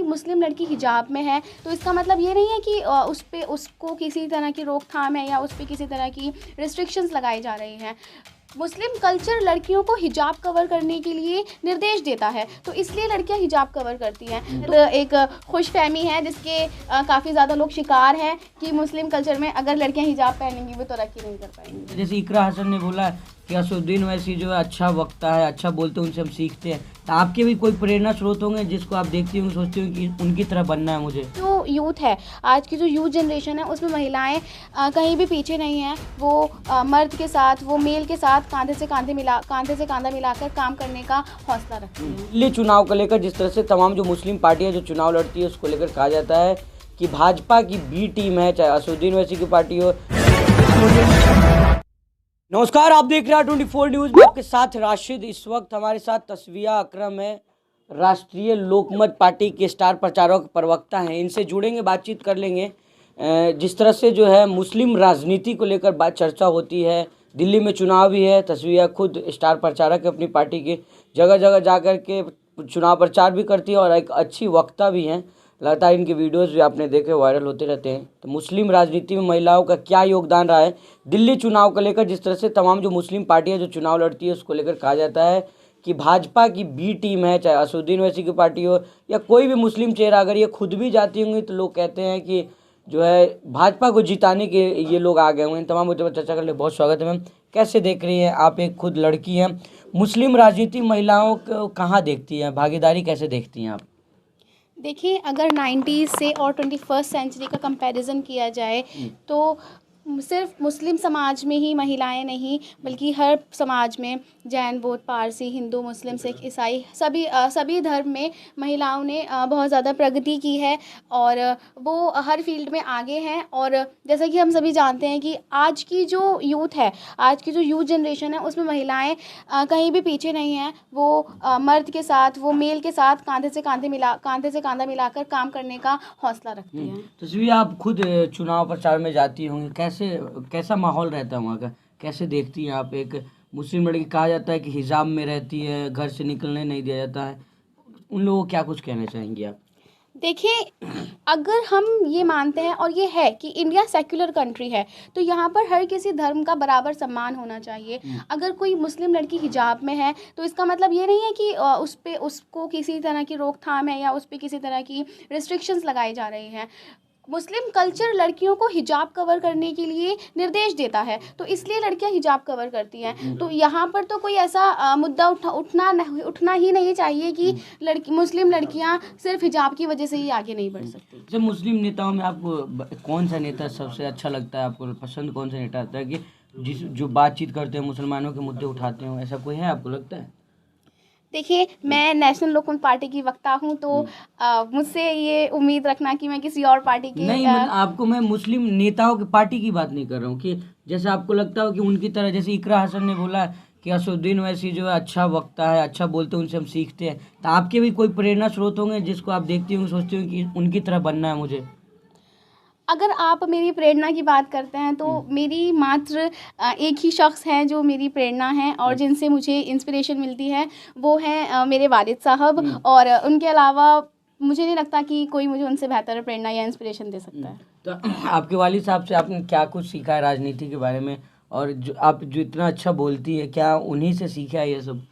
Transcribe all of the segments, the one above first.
मुस्लिम लड़की हिजाब में है तो इसका मतलब ये नहीं है कि उसको किसी तरह की रोकथाम है या उस पर किसी तरह की रिस्ट्रिक्शंस लगाई जा रही हैं। मुस्लिम कल्चर लड़कियों को हिजाब कवर करने के लिए निर्देश देता है, तो इसलिए लड़कियां हिजाब कवर करती हैं। तो एक खुशफहमी है जिसके काफ़ी ज़्यादा लोग शिकार हैं कि मुस्लिम कल्चर में अगर लड़कियां हिजाब पहनेंगी वो तरक्की नहीं कर पाएंगी। जैसे इकरा हसन ने बोला कि असदुद्दीन ओवैसी जो है अच्छा वक्ता है, अच्छा बोलते हैं, उनसे हम सीखते हैं। तो आपके भी कोई प्रेरणा स्रोत होंगे जिसको आप देखती होंगे, सोचती होंगे कि उनकी तरह बनना है मुझे? जो यूथ है, आज की जो यूथ जनरेशन है उसमें महिलाएं कहीं भी पीछे नहीं हैं। वो मर्द के साथ, वो मेल के साथ कांधे से कांधा मिलाकर काम करने का हौसला रखती हैं। दिल्ली चुनाव को लेकर जिस तरह से तमाम जो मुस्लिम पार्टियां जो चुनाव लड़ती है उसको लेकर कहा जाता है कि भाजपा की बी टीम है, चाहे असदुद्दीन ओवैसी की पार्टी हो। नमस्कार, आप देख रहे हैं 24 न्यूज़ में आपके साथ राशिद। इस वक्त हमारे साथ तस्वीया अकरम है, राष्ट्रीय लोकमत पार्टी के स्टार प्रचारक प्रवक्ता हैं। इनसे जुड़ेंगे, बातचीत कर लेंगे। जिस तरह से जो है मुस्लिम राजनीति को लेकर बात चर्चा होती है, दिल्ली में चुनाव भी है, तस्वीया खुद स्टार प्रचारक है अपनी पार्टी के, जगह जगह जाकर के चुनाव प्रचार भी करती है और एक अच्छी वक्ता भी हैं। लगातार इनके वीडियोस भी आपने देखे वायरल होते रहते हैं। तो मुस्लिम राजनीति में महिलाओं का क्या योगदान रहा है, दिल्ली चुनाव को लेकर जिस तरह से तमाम जो मुस्लिम पार्टियां जो चुनाव लड़ती है उसको लेकर कहा जाता है कि भाजपा की बी टीम है, चाहे असदुद्दीन ओवैसी की पार्टी हो या कोई भी मुस्लिम चेहरा, अगर ये खुद भी जाती होंगी तो लोग कहते हैं कि जो है भाजपा को जिताने के ये लोग आ गए हुए हैं। तमाम मुद्दों पर चर्चा करने बहुत स्वागत है मैम। कैसे देख रही हैं आप, एक खुद लड़की हैं, मुस्लिम राजनीति महिलाओं को कहाँ देखती हैं, भागीदारी कैसे देखती हैं आप? देखिए, अगर 90s से और 21st सेंचुरी का कंपैरिजन किया जाए तो सिर्फ मुस्लिम समाज में ही महिलाएं नहीं बल्कि हर समाज में, जैन, बौद्ध, पारसी, हिंदू, मुस्लिम, सिख, ईसाई, सभी धर्म में महिलाओं ने बहुत ज़्यादा प्रगति की है और वो हर फील्ड में आगे हैं। और जैसा कि हम सभी जानते हैं कि आज की जो यूथ है, आज की जो यूथ जनरेशन है उसमें महिलाएं कहीं भी पीछे नहीं हैं। वो मर्द के साथ, वो मेल के साथ कांधे से कांधा मिलाकर काम करने का हौसला रखती हैं। तस्वीर, आप खुद चुनाव प्रचार में जाती होंगी, कैसा माहौल रहता है वहाँ का, कैसे देखती हैं आप? एक मुस्लिम लड़की, कहा जाता है कि हिजाब में रहती है, घर से निकलने नहीं दिया जाता है, उन लोगों को क्या कुछ कहना चाहेंगी आप? देखिए, अगर हम ये मानते हैं और ये है कि इंडिया सेक्युलर कंट्री है तो यहाँ पर हर किसी धर्म का बराबर सम्मान होना चाहिए। अगर कोई मुस्लिम लड़की हिजाब में है तो इसका मतलब ये नहीं है कि उसको किसी तरह की रोकथाम है या उस पर किसी तरह की रिस्ट्रिक्शंस लगाई जा रही हैं। मुस्लिम कल्चर लड़कियों को हिजाब कवर करने के लिए निर्देश देता है, तो इसलिए लड़कियां हिजाब कवर करती हैं। तो यहाँ पर तो कोई ऐसा मुद्दा उठना ही नहीं चाहिए कि मुस्लिम लड़कियां सिर्फ हिजाब की वजह से ही आगे नहीं बढ़ सकती। जब मुस्लिम नेताओं में आपको कौन सा नेता सबसे अच्छा लगता है, आपको पसंद कौन सा नेता आता है कि जो बातचीत करते हैं, मुसलमानों के मुद्दे उठाते हो, ऐसा कोई है आपको लगता है? देखिए, मैं नेशनल लोकमत पार्टी की वक्ता हूं तो मुझसे ये उम्मीद रखना कि मैं किसी और पार्टी की नहीं, आपको मैं मुस्लिम नेताओं की पार्टी की बात नहीं कर रहा हूँ कि जैसे आपको लगता हो कि उनकी तरह, जैसे इकरा हसन ने बोला कि असदुद्दीन ओवैसी जो है अच्छा वक्ता है, अच्छा बोलते हैं, उनसे हम सीखते हैं। तो आपके भी कोई प्रेरणा स्रोत होंगे जिसको आप देखती होंगे, सोचती होंगे कि उनकी तरह बनना है मुझे? अगर आप मेरी प्रेरणा की बात करते हैं तो मेरी मात्र एक ही शख्स है जो मेरी प्रेरणा है और जिनसे मुझे इंस्पिरेशन मिलती है, वो हैं मेरे वालिद साहब। और उनके अलावा मुझे नहीं लगता कि कोई मुझे उनसे बेहतर प्रेरणा या इंस्पिरेशन दे सकता है। तो आपके वालिद साहब से आपने क्या कुछ सीखा है राजनीति के बारे में, और जो आप जो इतना अच्छा बोलती है, क्या उन्हीं से सीखा है ये सब?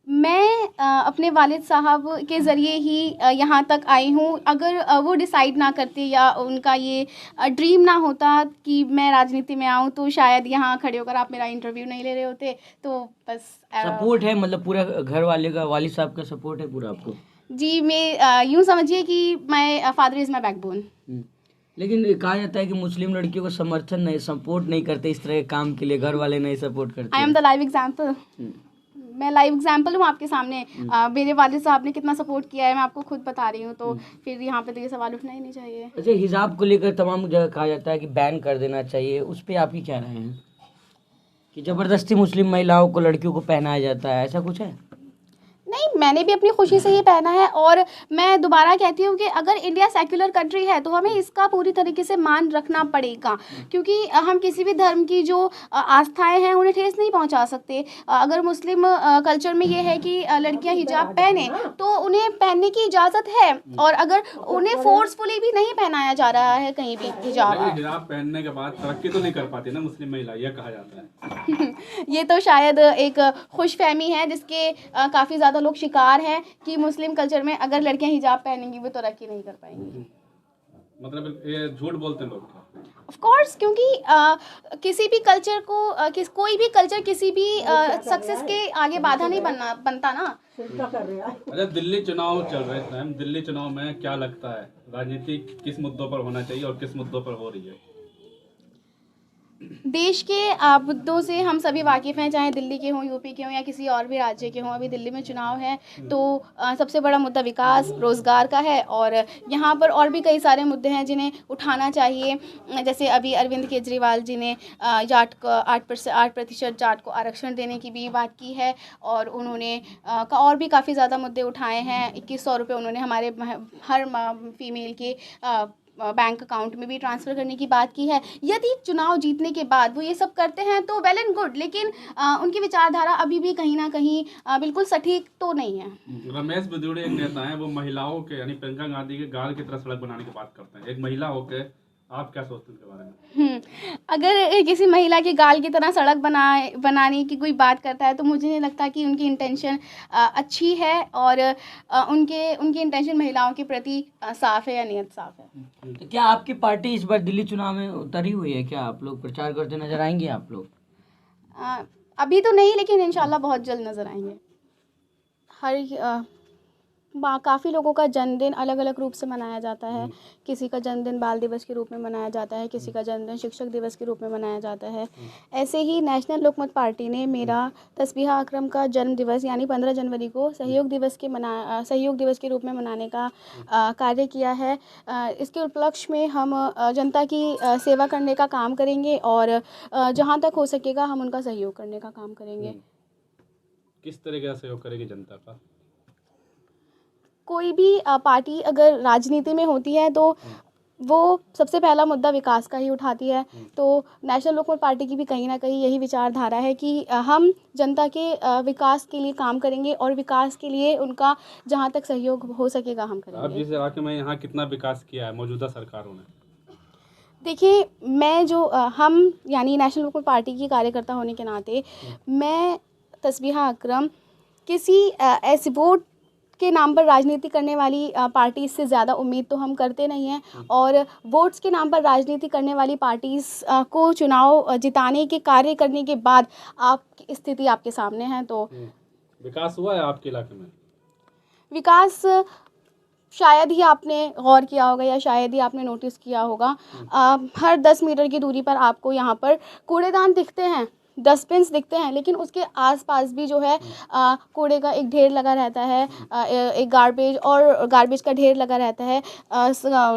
मैं अपने वालिद साहब के ज़रिए ही यहाँ तक आई हूँ। अगर वो डिसाइड ना करते या उनका ये ड्रीम ना होता कि मैं राजनीति में आऊँ तो शायद यहाँ खड़े होकर आप मेरा इंटरव्यू नहीं ले रहे होते। तो बस सपोर्ट है, मतलब पूरा घर वाले का, वालिद साहब का सपोर्ट है पूरा आपको? जी, मैं यूँ समझिए कि my father is my backbone. लेकिन कहा जाता है कि मुस्लिम लड़कियों को समर्थन नहीं, सपोर्ट नहीं करते इस तरह के काम के लिए, घर वाले नहीं सपोर्ट करते। I am the live example. मैं लाइव एग्जाम्पल हूँ आपके सामने। मेरे वालिद साहब ने कितना सपोर्ट किया है मैं आपको खुद बता रही हूँ। तो फिर यहाँ पे तो ये सवाल उठना ही नहीं चाहिए। अच्छा, हिजाब को लेकर तमाम जगह कहा जाता है कि बैन कर देना चाहिए, उस पर आपकी क्या राय है कि ज़बरदस्ती मुस्लिम महिलाओं को, लड़कियों को पहनाया जाता है, ऐसा कुछ है? नहीं, मैंने भी अपनी खुशी से ही पहना है, और मैं दोबारा कहती हूँ कि अगर इंडिया सेक्युलर कंट्री है तो हमें इसका पूरी तरीके से मान रखना पड़ेगा, क्योंकि हम किसी भी धर्म की जो आस्थाएं हैं उन्हें ठेस नहीं पहुंचा सकते। अगर मुस्लिम कल्चर में ये है कि लड़कियां हिजाब पहने तो उन्हें पहनने की इजाज़त है, और अगर उन्हें फोर्सफुली भी नहीं पहनाया जा रहा है कहीं भी हिजाब। हिजाब पहनने के बाद तरक्की तो नहीं कर पाती ना मुस्लिम महिला, यह कहा जाता है। ये तो शायद एक खुशफहमी है जिसके काफ़ी ज़्यादा लोग शिकार हैं कि मुस्लिम कल्चर में अगर लड़कियां हिजाब पहनेंगी वो तरक्की नहीं कर पाएंगी। मतलब ये झूठ बोलते हैं लोग। ऑफ कोर्स, क्योंकि किसी भी कल्चर को कोई भी कल्चर किसी भी सक्सेस के आगे बाधा नहीं बनता ना। अच्छा, दिल्ली चुनाव चल रहे हैं टाइम, दिल्ली चुनाव में क्या लगता है राजनीति किस मुद्दों पर होना चाहिए और किस मुद्दों पर हो रही है? देश के मुद्दों से हम सभी वाकिफ़ हैं, चाहे दिल्ली के हों, यूपी के हों या किसी और भी राज्य के हों। अभी दिल्ली में चुनाव है तो सबसे बड़ा मुद्दा विकास, रोज़गार का है, और यहाँ पर और भी कई सारे मुद्दे हैं जिन्हें उठाना चाहिए। जैसे अभी अरविंद केजरीवाल जी ने जाट को 8% जाट को आरक्षण देने की भी बात की है, और उन्होंने और भी काफ़ी ज़्यादा मुद्दे उठाए हैं। 2100 रुपये उन्होंने हमारे हर फीमेल के बैंक अकाउंट में भी ट्रांसफ़र करने की बात की है। यदि चुनाव जीतने के बाद वो ये सब करते हैं तो वेल एंड गुड, लेकिन उनकी विचारधारा अभी भी कहीं ना कहीं बिल्कुल सटीक तो नहीं है। रमेश बदूड़े एक नेता हैं, वो महिलाओं के यानी प्रियंका गांधी के गाल की तरह सड़क बनाने की बात करते हैं। एक महिला होकर आप क्या सोचते हैं इसके बारे में? अगर किसी महिला के गाल की तरह सड़क बनाने की कोई बात करता है तो मुझे नहीं लगता कि उनकी इंटेंशन अच्छी है, और उनकी इंटेंशन महिलाओं के प्रति साफ़ है या नियत साफ़ है। तो क्या आपकी पार्टी इस बार दिल्ली चुनाव में उतरी हुई है? क्या आप लोग प्रचार करते नजर आएंगे आप लोग? अभी तो नहीं, लेकिन इंशाल्लाह बहुत जल्द नज़र आएंगे। काफ़ी लोगों का जन्मदिन अलग अलग रूप से मनाया जाता है। किसी का जन्मदिन बाल दिवस के रूप में मनाया जाता है, किसी का जन्मदिन शिक्षक दिवस के रूप में मनाया जाता है। ऐसे ही नेशनल लोकमत पार्टी ने मेरा तस्बीहा अकरम का जन्म दिवस यानी 15 जनवरी को सहयोग दिवस के रूप में मनाने का कार्य किया है। इसके उपलक्ष्य में हम जनता की सेवा करने का काम करेंगे, और जहाँ तक हो सकेगा हम उनका सहयोग करने का काम करेंगे। किस तरह का सहयोग करेगी जनता का? कोई भी पार्टी अगर राजनीति में होती है तो वो सबसे पहला मुद्दा विकास का ही उठाती है। तो नेशनल लोकमत पार्टी की भी कहीं ना कहीं यही विचारधारा है कि हम जनता के विकास के लिए काम करेंगे, और विकास के लिए उनका जहां तक सहयोग हो सकेगा हम करेंगे। आप जिस इलाके में यहाँ कितना विकास किया है मौजूदा सरकारों ने? देखिए, मैं जो हम यानी नेशनल लोकमत पार्टी की कार्यकर्ता होने के नाते मैं तस्बीहा अकरम किसी ऐसे वोट के नाम पर राजनीति करने वाली पार्टी से ज़्यादा उम्मीद तो हम करते नहीं हैं, और वोट्स के नाम पर राजनीति करने वाली पार्टीज़ को चुनाव जिताने के कार्य करने के बाद आपकी स्थिति आपके सामने है। तो विकास हुआ है आपके इलाके में? विकास शायद ही आपने गौर किया होगा या शायद ही आपने नोटिस किया होगा, हर 10 मीटर की दूरी पर आपको यहाँ पर कूड़ेदान दिखते हैं, डस्टबिन्स दिखते हैं, लेकिन उसके आसपास भी जो है कूड़े का एक ढेर लगा रहता है, एक गार्बेज का ढेर लगा रहता है।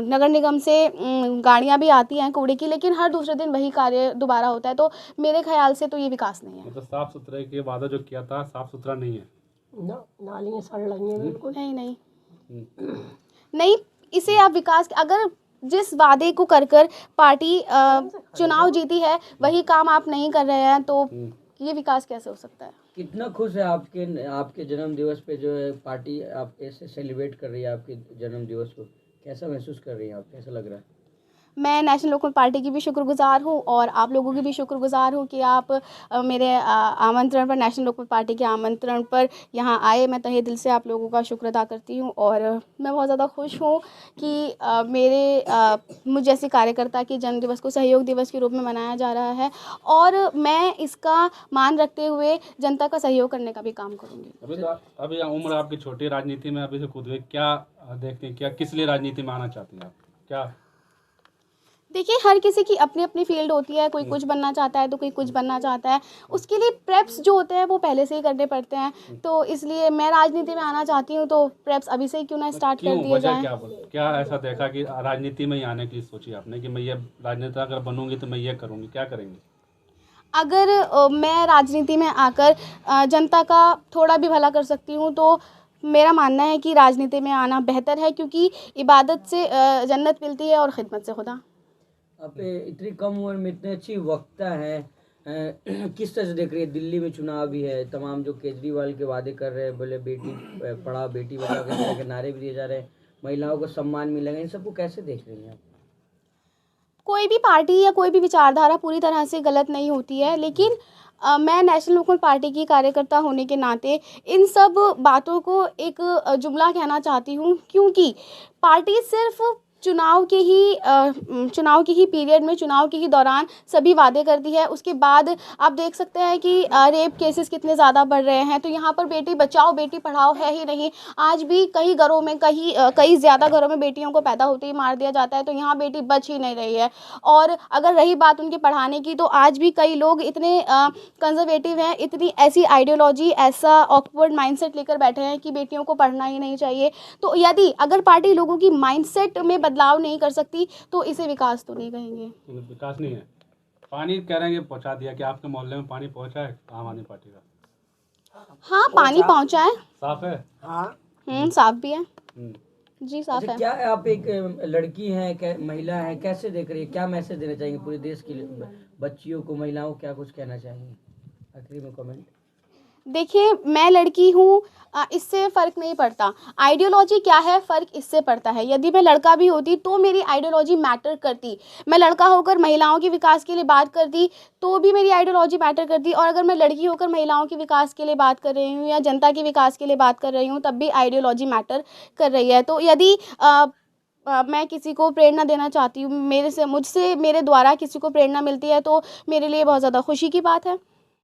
नगर निगम से गाड़ियाँ भी आती हैं कूड़े की, लेकिन हर दूसरे दिन वही कार्य दोबारा होता है। तो मेरे ख्याल से तो ये विकास नहीं है। मतलब साफ सुथरे के वादा जो किया था साफ सुथरा नहीं है। नालियाँ सड़ लगी हैं बिल्कुल। नहीं, इसे आप विकास, अगर जिस वादे को कर पार्टी चुनाव जीती है वही काम आप नहीं कर रहे हैं तो ये विकास कैसे हो सकता है? कितना खुश है आपके जन्म दिवस पे जो है पार्टी आप ऐसे सेलिब्रेट कर रही है आपके जन्म दिवस को? कैसा महसूस कर रही हैं आप? कैसा लग रहा है? मैं नेशनल लोकमत पार्टी की भी शुक्रगुज़ार हूँ, और आप लोगों की भी शुक्रगुज़ार हूँ कि आप मेरे आमंत्रण पर, नेशनल लोकमत पार्टी के आमंत्रण पर यहाँ आए। मैं तहे दिल से आप लोगों का शुक्र अदा करती हूँ, और मैं बहुत ज़्यादा खुश हूँ कि मुझ जैसे कार्यकर्ता के जन्म दिवस को सहयोग दिवस के रूप में मनाया जा रहा है, और मैं इसका मान रखते हुए जनता का सहयोग करने का भी काम करूँगी। अभी उम्र आपकी छोटी, राजनीति में अभी से खुद क्या देखते हैं, क्या किस लिए राजनीति में आना चाहती हैं आप? क्या देखिए, हर किसी की अपनी अपनी फील्ड होती है, कोई कुछ बनना चाहता है तो कोई कुछ बनना चाहता है, उसके लिए प्रेप्स जो होते हैं वो पहले से ही करने पड़ते हैं। तो इसलिए मैं राजनीति में आना चाहती हूँ, तो प्रेप्स अभी से ही क्यों ना स्टार्ट कर दिए जाएं। क्या ऐसा देखा कि राजनीति में ही आने की सोची आपने कि मैं ये राजनेता अगर बनूंगी तो मैं ये करूँगी? क्या करेंगी? अगर मैं राजनीति में आकर जनता का थोड़ा भी भला कर सकती हूँ तो मेरा मानना है कि राजनीति में आना बेहतर है, क्योंकि इबादत से जन्नत मिलती है और खिदमत से खुदा। आप इतनी कम उम्र में इतने अच्छी वक्ता हैं, किस तरह से देख रही है? दिल्ली में चुनाव भी है, तमाम जो केजरीवाल के वादे कर रहे हैं, बोले बेटी पढ़ाओ बेटी बचाओ के तरह के नारे भी दिए जा रहे हैं, महिलाओं को सम्मान मिलेगा, इन सबको कैसे देख रही हैं आप? कोई भी पार्टी या कोई भी विचारधारा पूरी तरह से गलत नहीं होती है, लेकिन मैं नेशनल लोकमत पार्टी की कार्यकर्ता होने के नाते इन सब बातों को एक जुमला कहना चाहती हूँ, क्योंकि पार्टी सिर्फ चुनाव के ही पीरियड में, चुनाव के ही दौरान सभी वादे करती है। उसके बाद आप देख सकते हैं कि रेप केसेस कितने ज़्यादा बढ़ रहे हैं, तो यहाँ पर बेटी बचाओ बेटी पढ़ाओ है ही नहीं। आज भी कई घरों में कई ज़्यादा घरों में बेटियों को पैदा होते ही मार दिया जाता है, तो यहाँ बेटी बच ही नहीं रही है। और अगर रही बात उनके पढ़ाने की, तो आज भी कई लोग इतने कंजर्वेटिव हैं, इतनी ऐसी आइडियोलॉजी, ऐसा ऑकवर्ड माइंडसेट लेकर बैठे हैं कि बेटियों को पढ़ना ही नहीं चाहिए। तो यदि अगर पार्टी लोगों की माइंडसेट में बदलाव नहीं कर सकती, तो इसे विकास तो नहीं कहेंगे। विकास नहीं है। पानी कह रहे हैं कि पहुंचा दिया, कि आपके मोहल्ले में पानी पहुंचा है आम आदमी पार्टी का? हाँ, पानी पहुंचा है। साफ है? हाँ, साफ भी है जी, साफ अच्छा, है। क्या आप एक लड़की हैं, महिला है, कैसे देख रही है? क्या मैसेज देना चाहेंगे पूरे देश के लिए, बच्चियों को, महिलाओं को क्या कुछ कहना चाहेंगे आखिरी में कमेंट? देखिए, मैं लड़की हूँ, इससे फ़र्क नहीं पड़ता। आइडियोलॉजी क्या है, फ़र्क इससे पड़ता है। यदि मैं लड़का भी होती तो मेरी आइडियोलॉजी मैटर करती। मैं लड़का होकर महिलाओं के विकास के लिए बात करती तो भी मेरी आइडियोलॉजी मैटर करती, और अगर मैं लड़की होकर महिलाओं के विकास के लिए बात कर रही हूँ या जनता के विकास के लिए बात कर रही हूँ, तब भी आइडियोलॉजी मैटर कर रही है। तो यदि मैं किसी को प्रेरणा देना चाहती हूँ, मुझसे मेरे द्वारा किसी को प्रेरणा मिलती है, तो मेरे लिए बहुत ज़्यादा खुशी की बात है।